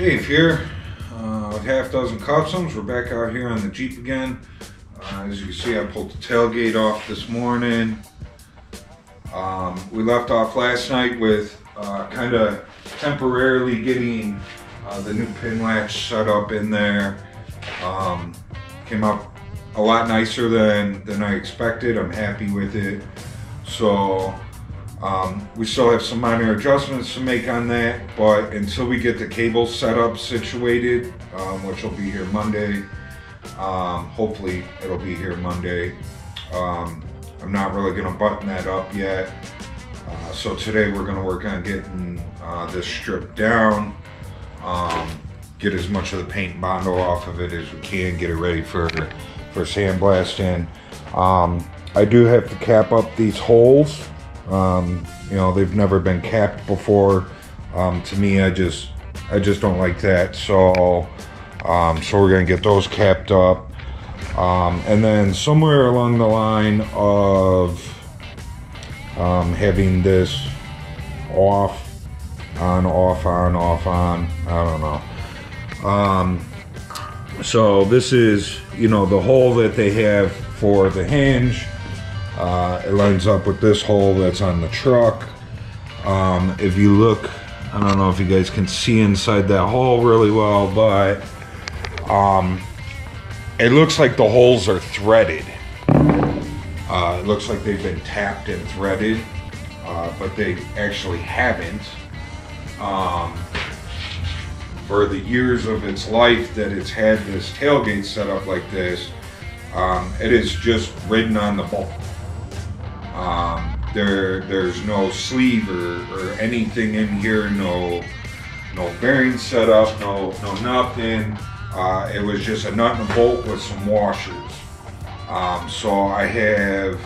Dave here with Half Dozen Customs. We're back out here on the Jeep again. As you can see, I pulled the tailgate off this morning. We left off last night with kind of temporarily getting the new pin latch set up in there. Came out a lot nicer than I expected. I'm happy with it. So we still have some minor adjustments to make on that, but until we get the cable set up situated, which will be here Monday, hopefully it'll be here Monday. I'm not really going to button that up yet. So today we're going to work on getting this stripped down, get as much of the paint and Bondo off of it as we can, get it ready for sandblasting. I do have to cap up these holes. You know, they've never been capped before. To me, I just don't like that. So we're gonna get those capped up. And then somewhere along the line of having this off, on, off, on, off, on, I don't know. So this is, you know, the hole that they have for the hinge. It lines up with this hole that's on the truck. If you look, I don't know if you guys can see inside that hole really well, but it looks like the holes are threaded. It looks like they've been tapped and threaded, but they actually haven't. For the years of its life that it's had this tailgate set up like this, it is just ridden on the bolt. There's no sleeve or anything in here, no bearing set up, no nothing. It was just a nut and a bolt with some washers. So I have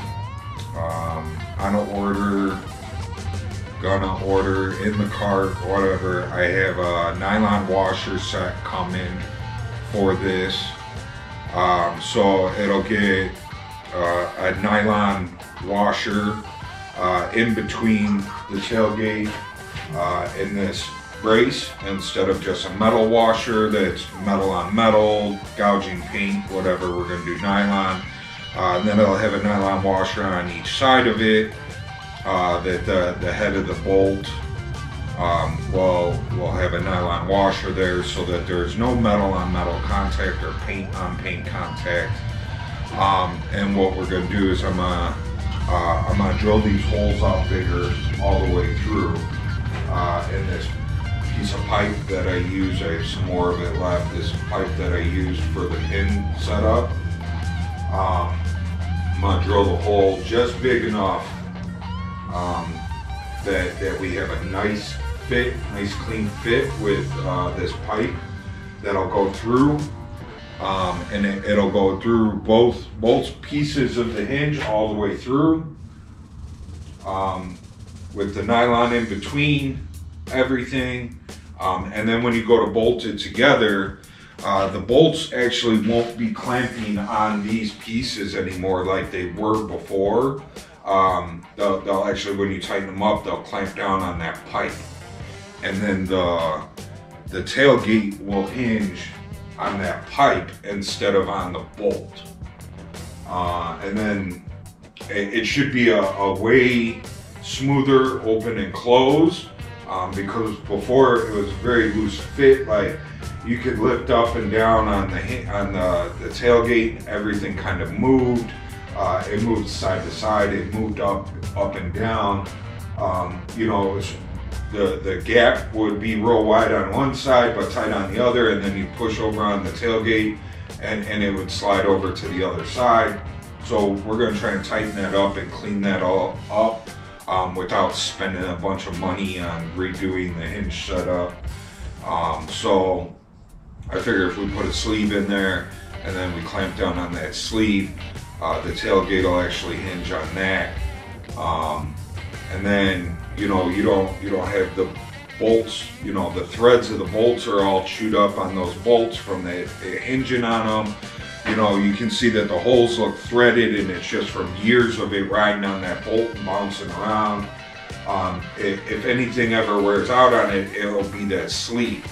gonna order in the cart, whatever. I have a nylon washer set coming for this. So it'll get a nylon washer in between the tailgate in this brace, instead of just a metal washer that's metal on metal, gouging paint, whatever. We're going to do nylon. And then it'll have a nylon washer on each side of it, that the head of the bolt will have a nylon washer there, so that there's no metal on metal contact or paint on paint contact. And what we're going to do is I'm gonna drill these holes out bigger all the way through. In this piece of pipe that I use, I have some more of it left. This pipe that I used for the pin setup. I'm gonna drill the hole just big enough that we have a nice fit, nice clean fit with this pipe that'll go through. And it'll go through both pieces of the hinge all the way through, with the nylon in between everything. And then when you go to bolt it together, the bolts actually won't be clamping on these pieces anymore like they were before. They'll actually, when you tighten them up, they'll clamp down on that pipe. And then the tailgate will hinge on that pipe instead of on the bolt. And then it should be a way smoother open and close, because before it was a very loose fit. Like, you could lift up and down on the tailgate, everything kind of moved. It moved side to side, it moved up and down. You know, the gap would be real wide on one side but tight on the other, and then you push over on the tailgate and it would slide over to the other side. So we're going to try and tighten that up and clean that all up without spending a bunch of money on redoing the hinge setup. So I figure if we put a sleeve in there and then we clamp down on that sleeve, the tailgate will actually hinge on that. And then, you know, you don't have the bolts, you know, the threads of the bolts are all chewed up on those bolts from the hinging on them. You know, you can see that the holes look threaded, and it's just from years of it riding on that bolt and bouncing around. If anything ever wears out on it, it'll be that sleeve.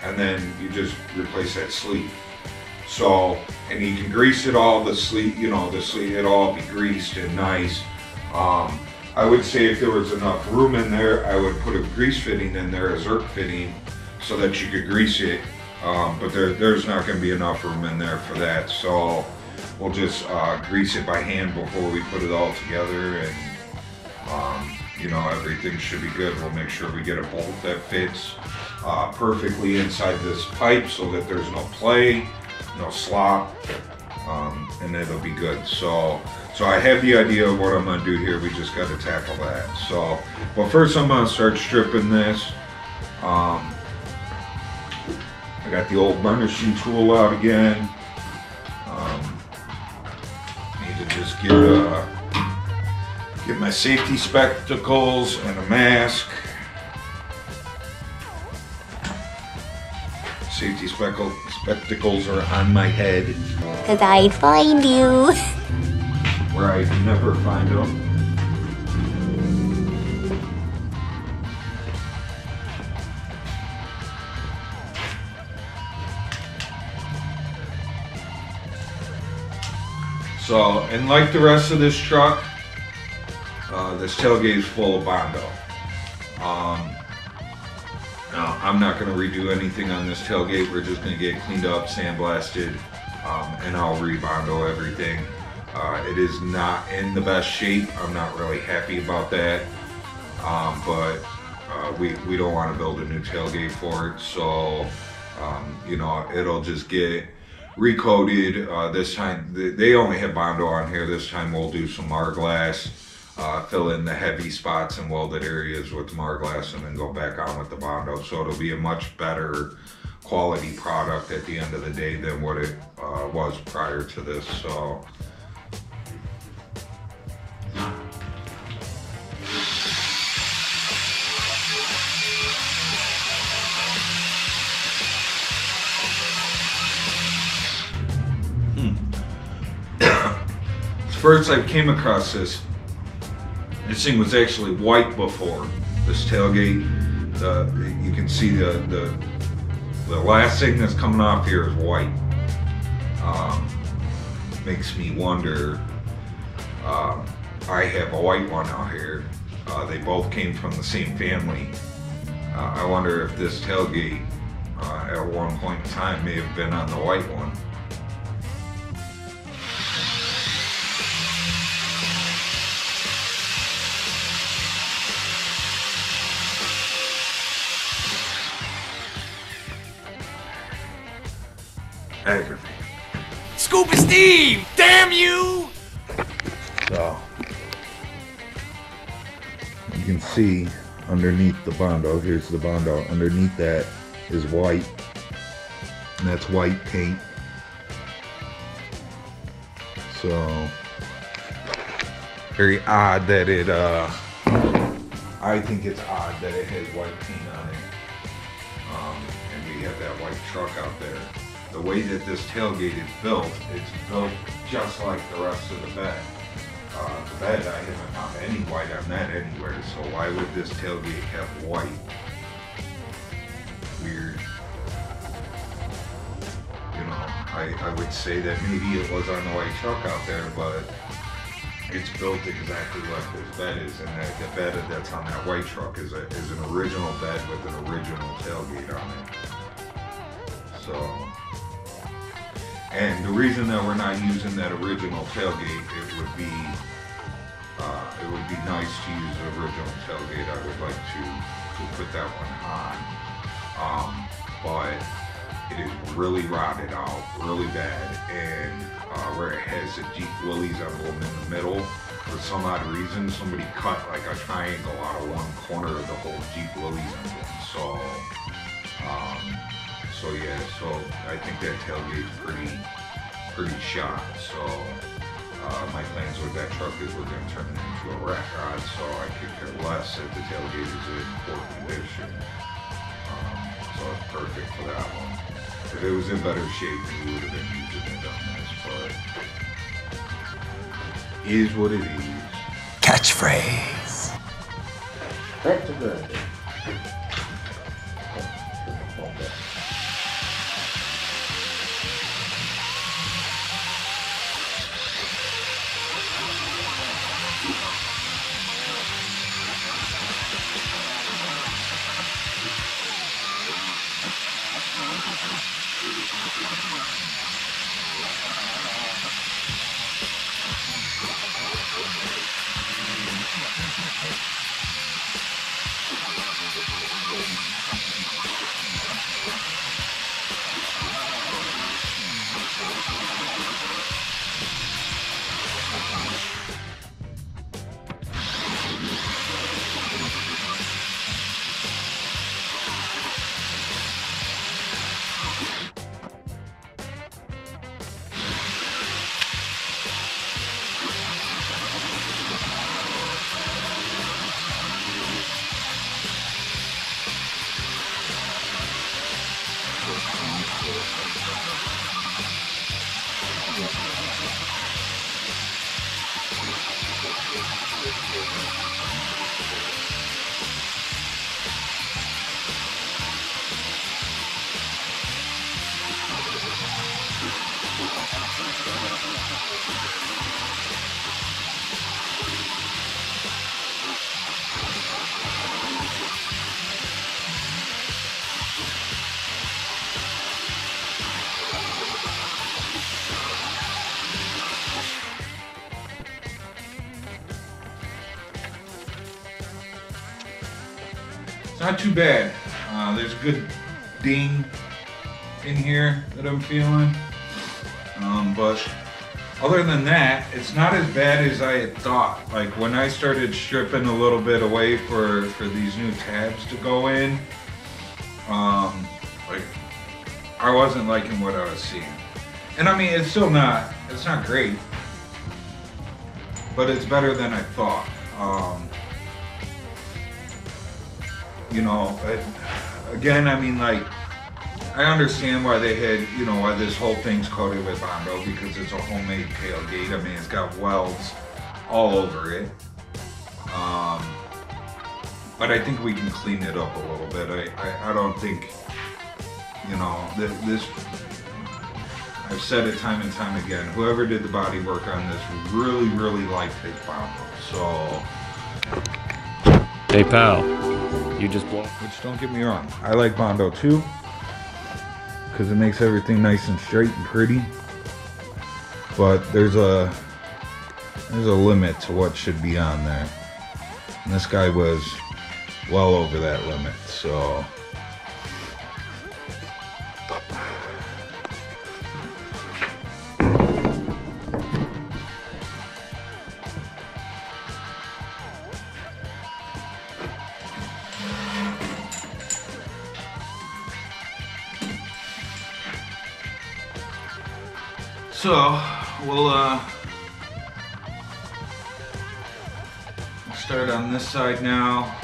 and then you just replace that sleeve. So, and you can grease it all, the sleeve, you know, the sleeve, it'll all be greased and nice. I would say if there was enough room in there, I would put a grease fitting in there, a Zerk fitting, so that you could grease it. But there's not going to be enough room in there for that. So we'll just grease it by hand before we put it all together, and you know, everything should be good. We'll make sure we get a bolt that fits perfectly inside this pipe so that there's no play, no slop, and it'll be good. So I have the idea of what I'm gonna do here. We just got to tackle that. So, but first I'm gonna start stripping this. I got the old burnishing tool out again. Need to just get my safety spectacles and a mask. Safety spectacles are on my head. 'Cause I'd find you. Where I never find them. So, and like the rest of this truck, this tailgate is full of Bondo. Now, I'm not going to redo anything on this tailgate. We're just going to get it cleaned up, sandblasted, and I'll re-Bondo everything. It is not in the best shape. I'm not really happy about that, but we don't want to build a new tailgate for it. So, you know, it'll just get recoated. This time, they only have Bondo on here. This time we'll do some Marglass, fill in the heavy spots and welded areas with Marglass, and then go back on with the Bondo. So it'll be a much better quality product at the end of the day than what it was prior to this. So. First I came across this thing was actually white before. This tailgate, you can see the last thing that's coming off here is white. Makes me wonder, I have a white one out here. They both came from the same family. I wonder if this tailgate at one point in time may have been on the white one. Aggravating. Scuba Steve, damn you! So, you can see underneath the Bondo, here's the Bondo, underneath that is white, and that's white paint. So, very odd that it, I think it's odd that it has white paint on it, and we have that white truck out there. The way that this tailgate is built, it's built just like the rest of the bed. The bed, I haven't found any white on that anywhere, so why would this tailgate have white? Weird. You know, I would say that maybe it was on the white truck out there, but it's built exactly like this bed is, and that the bed that's on that white truck is an original bed with an original tailgate on it. So. And the reason that we're not using that original tailgate, it would be nice to use the original tailgate. I would like to put that one on, but it is really rotted out, really bad, and where it has the Jeep Willys emblem in the middle, for some odd reason, somebody cut like a triangle out of one corner of the whole Jeep Willys emblem. So yeah, so I think that tailgate's pretty shot. So my plans with that truck is we're going to turn it into a rat rod, so I could care less if the tailgate is in poor condition. So it's perfect for that one. If it was in better shape, we would have been using it on this, but is what it is. Catchphrase. Back to good. not too bad. There's a good ding in here that I'm feeling. But other than that, it's not as bad as I had thought. Like when I started stripping a little bit away for these new tabs to go in, like I wasn't liking what I was seeing. And I mean, it's not great, but it's better than I thought. You know, again, I mean, like, I understand why they had, you know, why this whole thing's coated with Bondo, because it's a homemade tailgate. I mean, it's got welds all over it. But I think we can clean it up a little bit. I don't think, you know, this, I've said it time and time again, whoever did the body work on this really, really liked his Bondo. So. Hey pal, you just blow. Which, don't get me wrong, I like Bondo too, because it makes everything nice and straight and pretty. But there's a limit to what should be on there. And this guy was well over that limit, so. So, we'll start on this side now.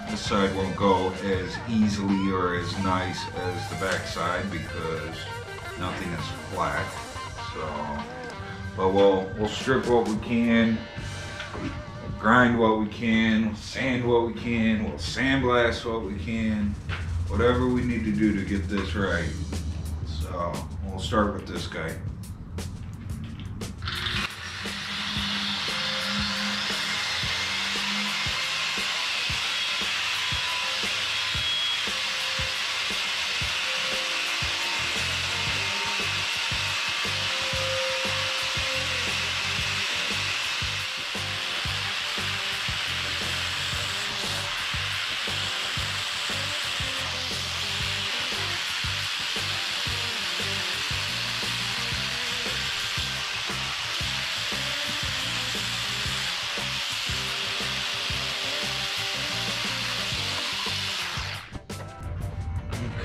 This side won't go as easily or as nice as the back side because nothing is flat. So, but we'll strip what we can, grind what we can, sand what we can, we'll sandblast what we can, whatever we need to do to get this right. So, we'll start with this guy.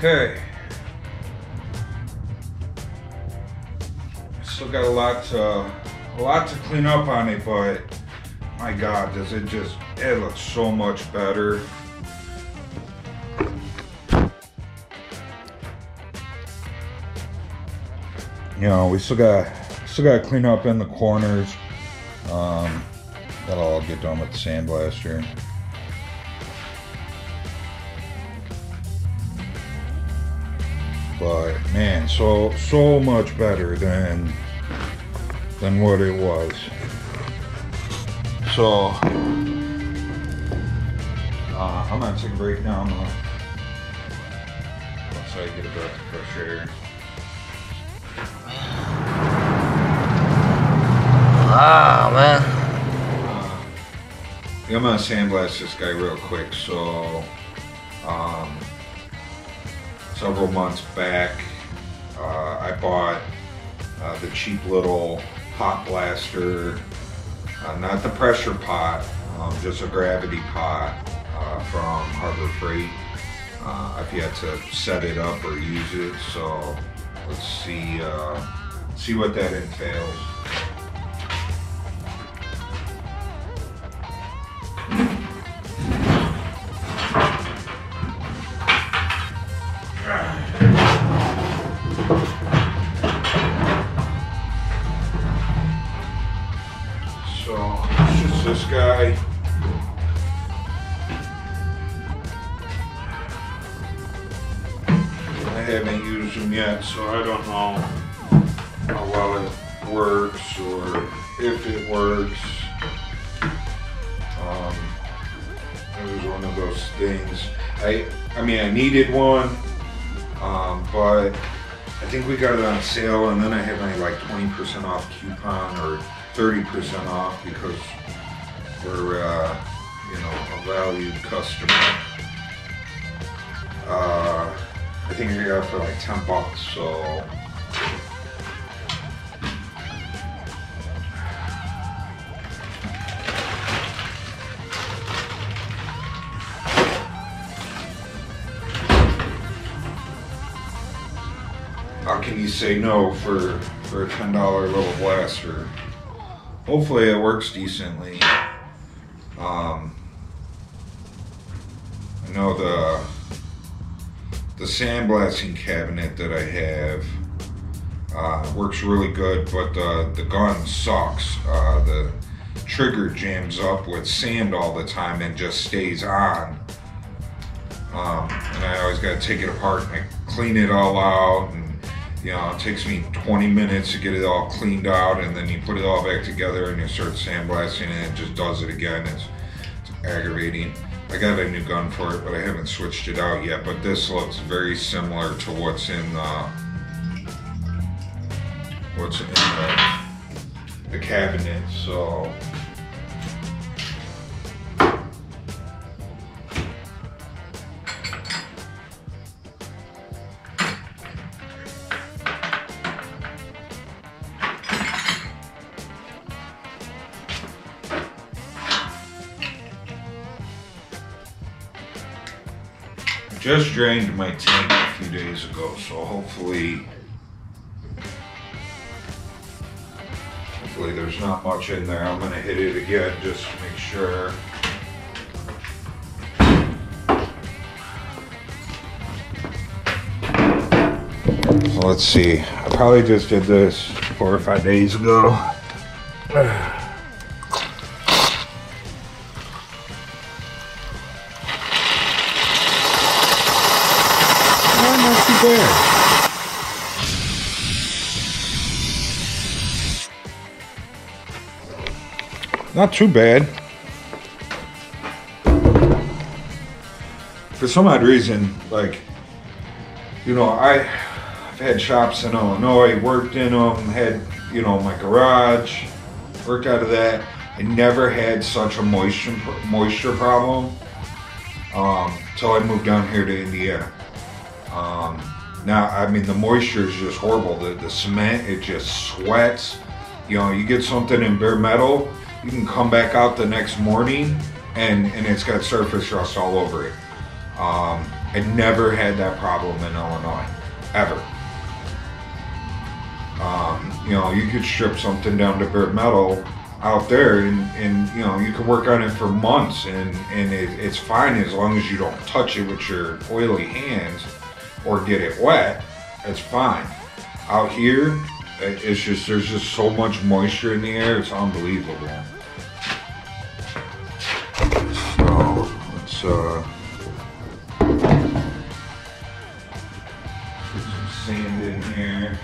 Okay. Still got a lot to clean up on it, but my God, does it just, it looks so much better. You know, we still got to clean up in the corners. That'll all get done with the sandblaster. But man, so much better than what it was. So I'm gonna take a break now. I'm gonna outside get a breath of fresh air. Ah, man. I'm gonna sandblast this guy real quick. So several months back, I bought the cheap little pot blaster, not the pressure pot, just a gravity pot from Harbor Freight. I've yet to set it up or use it, so let's see what that entails. So it's just this guy. I haven't used him yet, so I don't know how well it works or if it works. It was one of those things. I mean, I needed one, but I think we got it on sale, and then I had my like 20% off coupon or 30% off because we're you know, a valued customer. I think I got it for like $10, so. How can you say no for a $10 little blaster? Hopefully it works decently. I know the sandblasting cabinet that I have works really good, but the gun sucks. The trigger jams up with sand all the time and just stays on. And I always got to take it apart and I clean it all out, and you know, it takes me 20 minutes to get it all cleaned out, and then you put it all back together and you start sandblasting and it just does it again. It's aggravating. I got a new gun for it, but I haven't switched it out yet. But this looks very similar to what's in the cabinet, so. Just drained my tank a few days ago, so hopefully there's not much in there. I'm gonna hit it again just to make sure. So let's see, I probably just did this 4 or 5 days ago. Not too bad. Not too bad. For some odd reason, like, you know, I've had shops in Illinois, worked in them, had, you know, my garage, worked out of that. I never had such a moisture problem until I moved down here to Indiana. Now, I mean, the moisture is just horrible. The cement, it just sweats. You know, you get something in bare metal, you can come back out the next morning and it's got surface rust all over it. I never had that problem in Illinois, ever. You know, you could strip something down to bare metal out there and you know, you can work on it for months and it's fine as long as you don't touch it with your oily hands or get it wet. It's fine. Out here, it's just, there's just so much moisture in the air, it's unbelievable. So let's put some sand in here.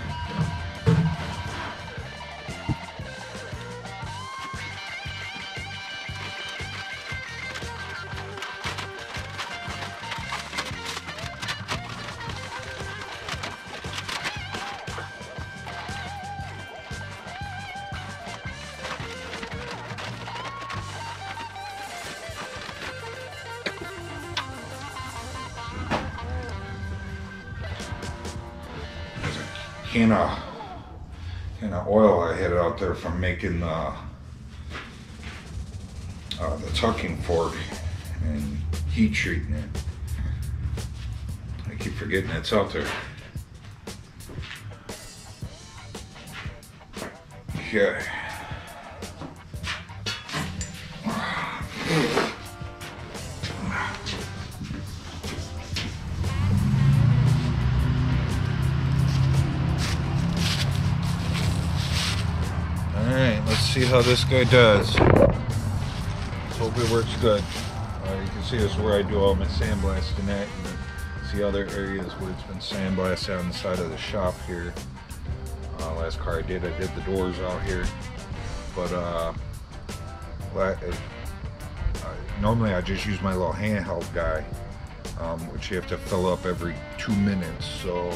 Can of oil I had out there from making the tucking fork and heat treating it. I keep forgetting it's out there. Okay. Alright, let's see how this guy does. Let's hope it works good. You can see this is where I do all my sandblasting at. You can see other areas where it's been sandblasted on the side of the shop here. Last car I did the doors out here. But normally I just use my little handheld guy, which you have to fill up every 2 minutes. So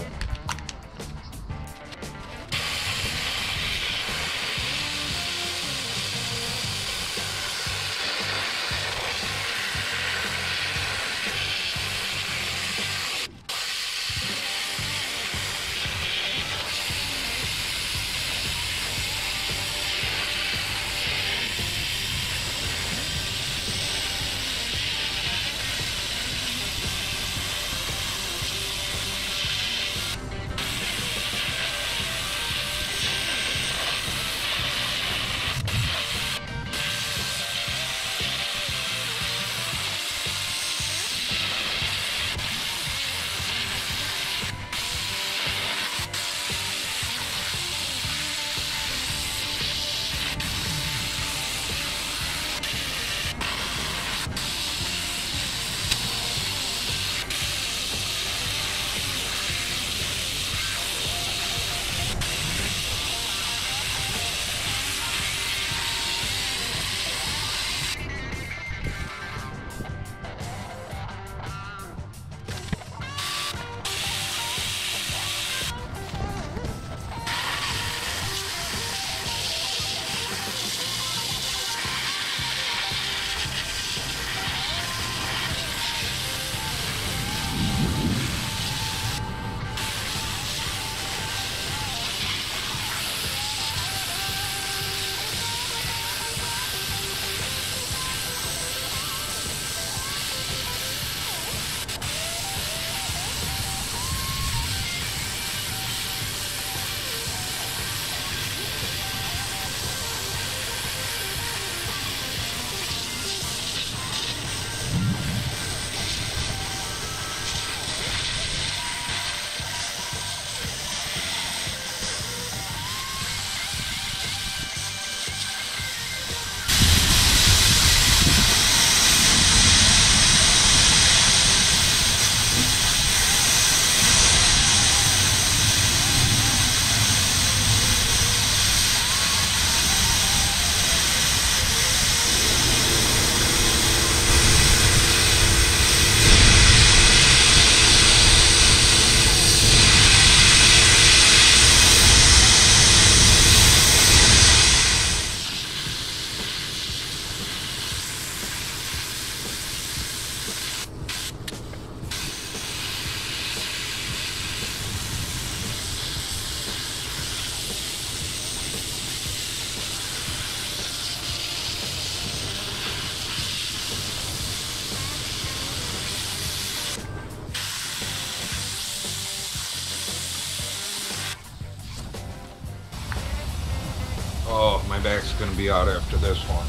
back's gonna be out after this one.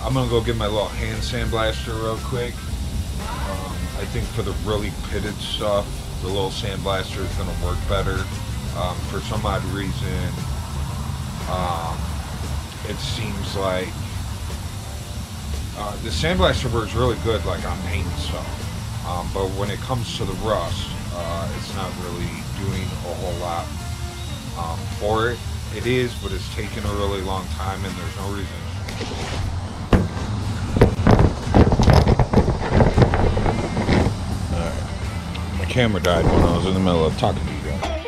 I'm gonna go get my little hand sandblaster real quick. I think for the really pitted stuff, the little sandblaster is gonna work better. For some odd reason, it seems like the sandblaster works really good like on paint and stuff. But when it comes to the rust, it's not really doing a whole lot for it. It is, but it's taken a really long time and there's no reason. Alright. My camera died when I was in the middle of talking to you guys.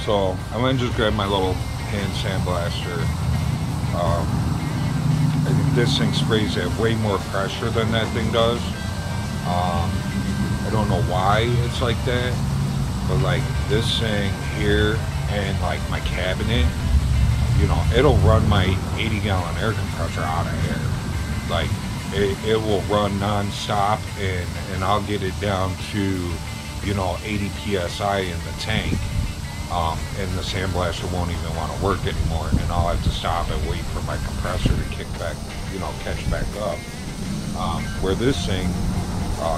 So I went and just grabbed my little hand sandblaster. I think this thing sprays at way more pressure than that thing does. I don't know why it's like that, but like this thing here and like my cabinet, you know, it'll run my 80-gallon air compressor out of air. Like it will run non-stop, and I'll get it down to, you know, 80 psi in the tank. And the sandblaster won't even want to work anymore, and I'll have to stop and wait for my compressor to kick back, you know, catch back up. Where this thing,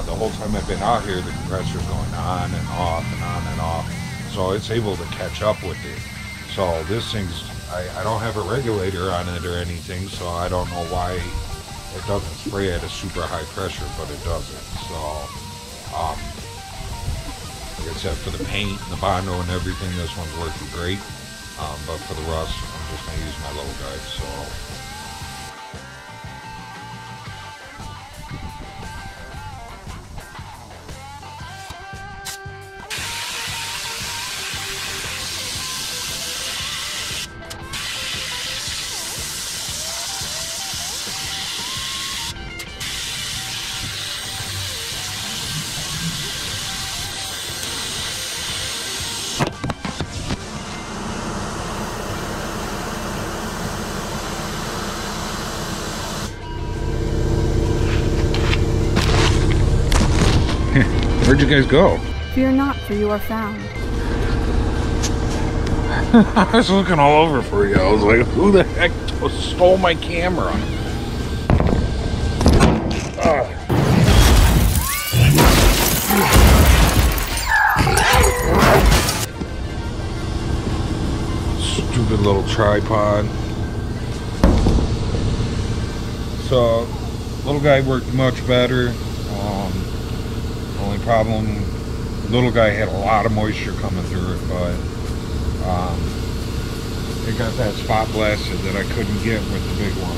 the whole time I've been out here, the compressor's going on and off and on and off, so it's able to catch up with it. So this thing's, I don't have a regulator on it or anything, so I don't know why it doesn't spray at a super high pressure, but it doesn't. So, like I said, for the paint and the Bondo and everything, this one's working great. But for the rust, I'm just going to use my little guy. So. Where'd you guys go? Fear not, for you are found. I was looking all over for you. I was like, who the heck stole my camera? Stupid little tripod. So, little guy worked much better. Only problem, little guy had a lot of moisture coming through it, but it got that spot blasted that I couldn't get with the big one.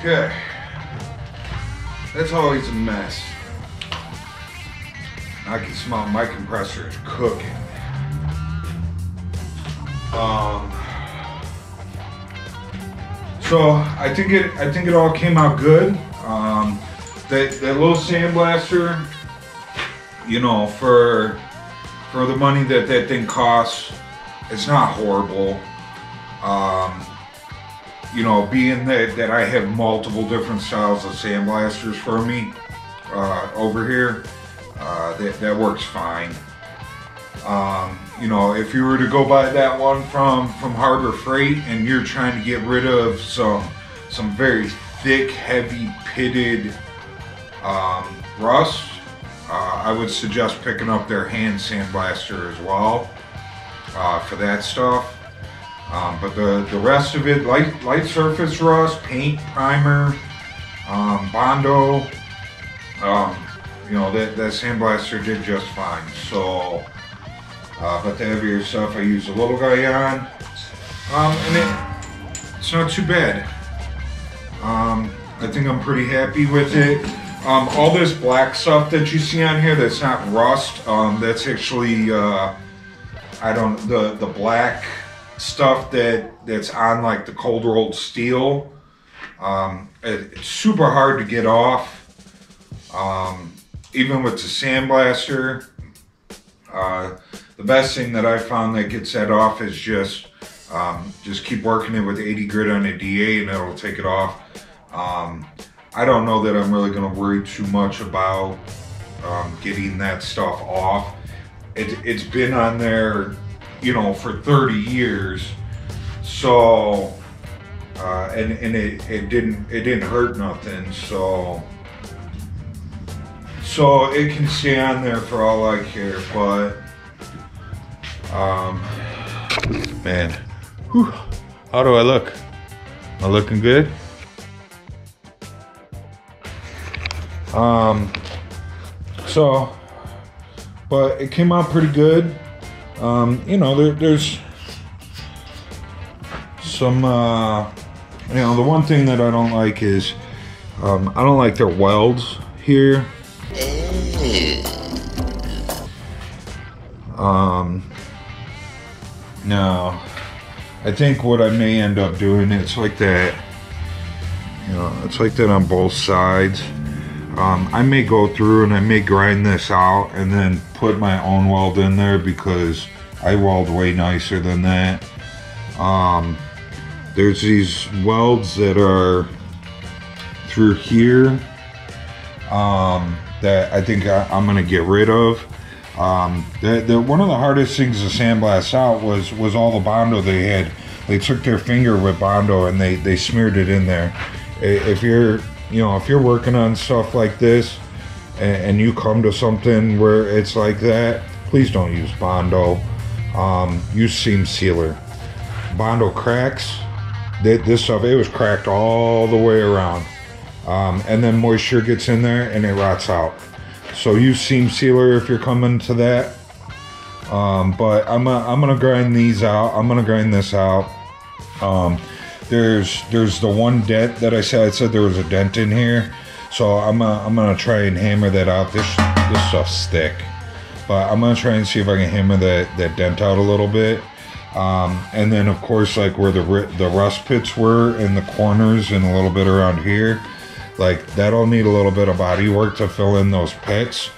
Okay, that's always a mess. I can smell my compressor is cooking. So I think it all came out good. That little sandblaster, you know, for the money that thing costs, it's not horrible. You know, being that I have multiple different styles of sandblasters for me over here, that works fine. You know, if you were to go buy that one from Harbor Freight and you're trying to get rid of some very thick, heavy, pitted rust, I would suggest picking up their hand sandblaster as well for that stuff. But the rest of it, light surface rust, paint, primer, Bondo, you know, that sandblaster did just fine. So, but the heavier stuff I use a little guy on, and it's not too bad. I think I'm pretty happy with it. All this black stuff that you see on here, that's not rust. That's actually, the black stuff that's on like the cold rolled steel. It's super hard to get off. Even with the sandblaster, the best thing that I found that gets that off is just keep working it with 80 grit on a DA and it'll take it off. I don't know that I'm really going to worry too much about getting that stuff off. It's been on there, you know, for 30 years, so and it didn't hurt nothing, so it can stay on there for all I care. But man, whew, how do I look? Am I looking good? So, but it came out pretty good. You know, there's some, you know, the one thing that I don't like is, I don't like their welds here. No, I think what I may end up doing, it's like that, you know, it's like that on both sides. I may go through and I may grind this out and then put my own weld in there because I weld way nicer than that. There's these welds that are through here that I think I'm gonna get rid of. One of the hardest things to sandblast out was all the Bondo they had. They took their finger with Bondo and they smeared it in there. If you're working on stuff like this and you come to something where it's like that, please don't use Bondo. Use seam sealer. Bondo cracks. This stuff, it was cracked all the way around. And then moisture gets in there and it rots out. So use seam sealer if you're coming to that. But I'm gonna grind these out. I'm gonna grind this out. There's the one dent that I said there was a dent in here. So I'm gonna try and hammer that out. This stuff's thick, but I'm gonna try and see if I can hammer that dent out a little bit. And then of course, like where the rust pits were in the corners and a little bit around here, like that'll need a little bit of body work to fill in those pits.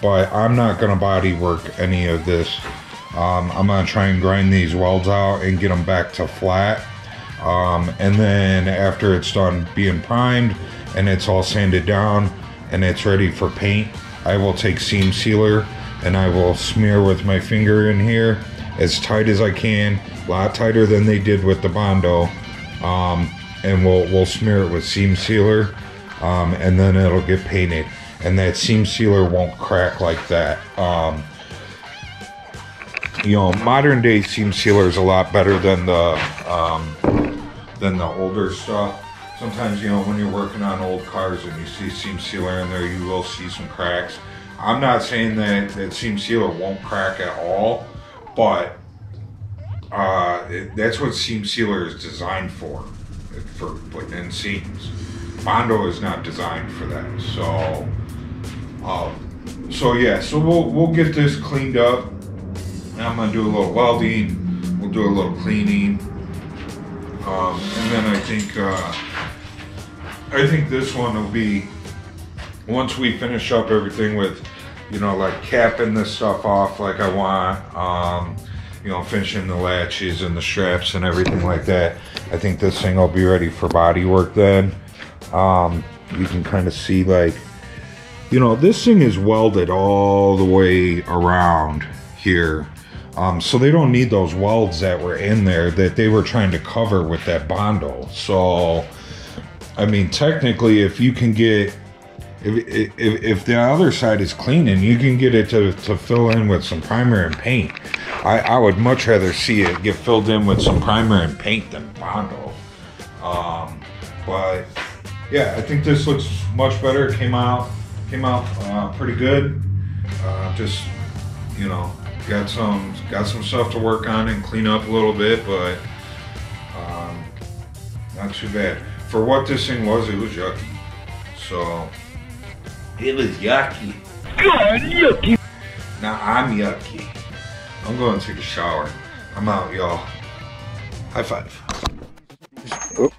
But I'm not gonna body work any of this. I'm gonna try and grind these welds out and get them back to flat. And then after it's done being primed and it's all sanded down and it's ready for paint, I will take seam sealer and I will smear with my finger in here as tight as I can, a lot tighter than they did with the Bondo. And we'll smear it with seam sealer, and then it'll get painted. And that seam sealer won't crack like that. You know, modern day seam sealer is a lot better than the older stuff. Sometimes, you know, when you're working on old cars and you see seam sealer in there, you will see some cracks. I'm not saying that seam sealer won't crack at all, but that's what seam sealer is designed for putting in seams. Bondo is not designed for that. So yeah, so we'll get this cleaned up. I'm gonna do a little welding. We'll do a little cleaning. And then I think this one will be, once we finish up everything with, you know, like capping this stuff off like I want, you know, finishing the latches and the straps and everything like that. I think this thing will be ready for body work then. You can kind of see, like, you know, this thing is welded all the way around here. So they don't need those welds that were in there that they were trying to cover with that Bondo. So, I mean, technically, if you can get, if the other side is clean and you can get it to fill in with some primer and paint, I would much rather see it get filled in with some primer and paint than Bondo. But yeah, I think this looks much better. It came out pretty good. Just, you know, got some stuff to work on and clean up a little bit, but not too bad. For what this thing was, it was yucky. So it was yucky. God, yucky. Now I'm yucky. I'm going to take a shower. I'm out, y'all. High five. Oop.